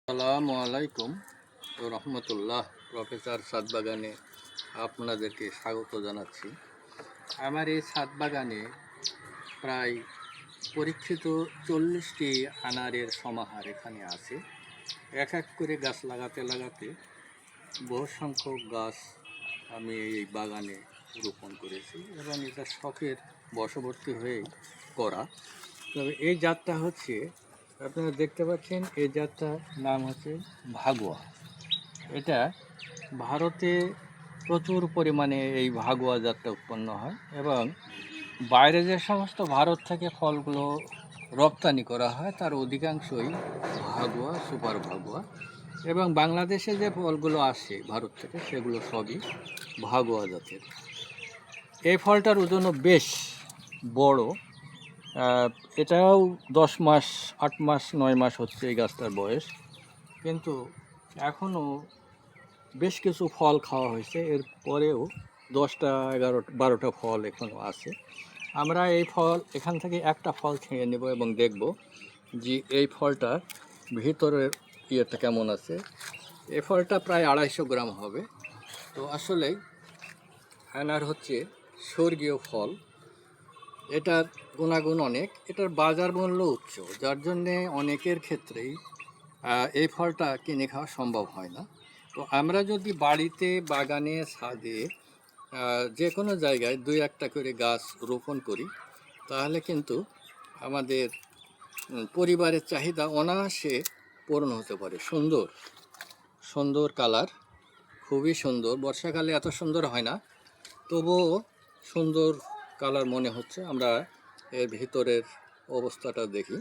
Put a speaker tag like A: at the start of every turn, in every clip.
A: আসসালামু আলাইকুম রহমতুল্লাহ। প্রফেসর ছাদ বাগানে আপনাদেরকে স্বাগত জানাচ্ছি। আমার এই ছাদ বাগানে প্রায় পরীক্ষিত 40টি আনারের সমাহার এখানে আছে। এক এক করে গাছ লাগাতে লাগাতে বহু সংখ্যক গাছ আমি এই বাগানে রোপণ করেছি এবং এটা শখের বশবর্তী হয়েই করা। তবে এই জাতটা হচ্ছে, আপনারা দেখতে পাচ্ছেন, এই জাতটার নাম হচ্ছে ভাগুয়া। এটা ভারতে প্রচুর পরিমাণে এই ভাগুয়া জাতটা উৎপন্ন হয় এবং বাইরে যে সমস্ত ভারত থেকে ফলগুলো রপ্তানি করা হয় তার অধিকাংশই ভাগুয়া, সুপার ভাগুয়া, এবং বাংলাদেশে যে ফলগুলো আসে ভারত থেকে সেগুলো সবই ভাগুয়া জাতের। এই ফলটার ওজনও বেশ বড়। এটাও 10 মাস, 8 মাস, 9 মাস হচ্ছে এই গাছটার বয়স, কিন্তু এখনও বেশ কিছু ফল খাওয়া হয়েছে। এর পরেও 10টা, 11, 12টা ফল এখনও আছে। আমরা এই ফল এখান থেকে একটা ফল ছিঁড়ে নেব এবং দেখব যে এই ফলটার ভিতরের ইয়েটা কেমন আছে। এই ফলটা প্রায় 250 গ্রাম হবে। তো আসলেই আনার হচ্ছে স্বর্গীয় ফল। এটার গুণাগুণ অনেক, এটার বাজার মূল্য উচ্চ, যার জন্যে অনেকের ক্ষেত্রেই এই ফলটা কিনে খাওয়া সম্ভব হয় না। তো আমরা যদি বাড়িতে, বাগানে, ছাদে, যে কোনো জায়গায় 2-1টা করে গাছ রোপণ করি, তাহলে কিন্তু আমাদের পরিবারের চাহিদা অনায়াসে পূরণ হতে পারে। সুন্দর সুন্দর কালার, খুবই সুন্দর। বর্ষাকালে এত সুন্দর হয় না, তবুও সুন্দর কালার মনে হচ্ছে। আমরা এর ভিতরের অবস্থাটা দেখি।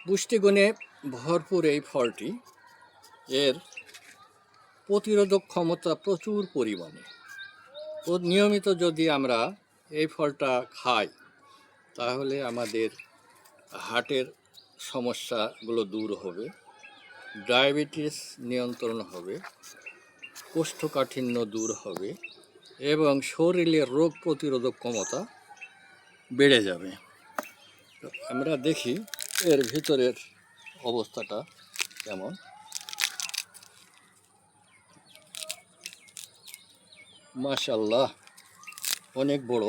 A: পুষ্টিগুণে ভরপুর এই ফলটি। এর প্রতিরোধক ক্ষমতা প্রচুর পরিমাণে। নিয়মিত যদি আমরা এই ফলটা খাই, তাহলে আমাদের হার্টের সমস্যাগুলো দূর হবে, ডায়াবেটিস নিয়ন্ত্রণ হবে, কোষ্ঠকাঠিন্য দূর হবে এবং শরীরের রোগ প্রতিরোধক ক্ষমতা বেড়ে যাবে। তো আমরা দেখি এর ভিতরের অবস্থাটা কেমন। মাশাআল্লাহ, অনেক বড়,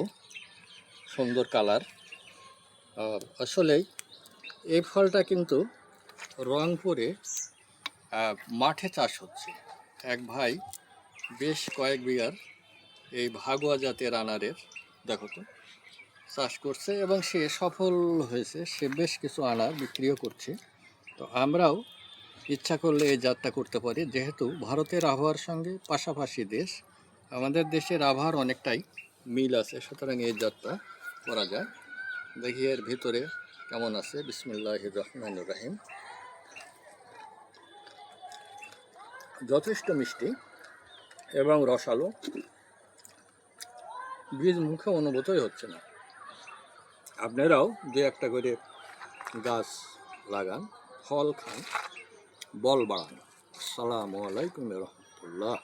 A: সুন্দর কালার। আর আসলেই এই ফলটা কিন্তু রংপুরে মাঠে চাষ হচ্ছে। এক ভাই বেশ কয়েক বিঘার এই ভাগুয়া জাতের আনারের, দেখো তো, চাষ করছে এবং সে সফল হয়েছে। সে বেশ কিছু আনার বিক্রিও করছে। তো আমরাও ইচ্ছা করলে এই জাতটা করতে পারি, যেহেতু ভারতের আবহাওয়ার সঙ্গে পাশাপাশি দেশ, আমাদের দেশের আবহাওয়ার অনেকটাই মিল আছে, সুতরাং এই জাতটা করা যায়। দেখি এর ভিতরে কেমন আছে। বিসমিল্লাহির রহমানির রহিম। যথেষ্ট মিষ্টি এবং রসালো, বীজ মুখে অনুভূতই হচ্ছে না। আপনারাও 2-1টা করে গাছ লাগান, ফল খান, বল বাড়ান। আসসালামু আলাইকুম রহমতুল্লাহ।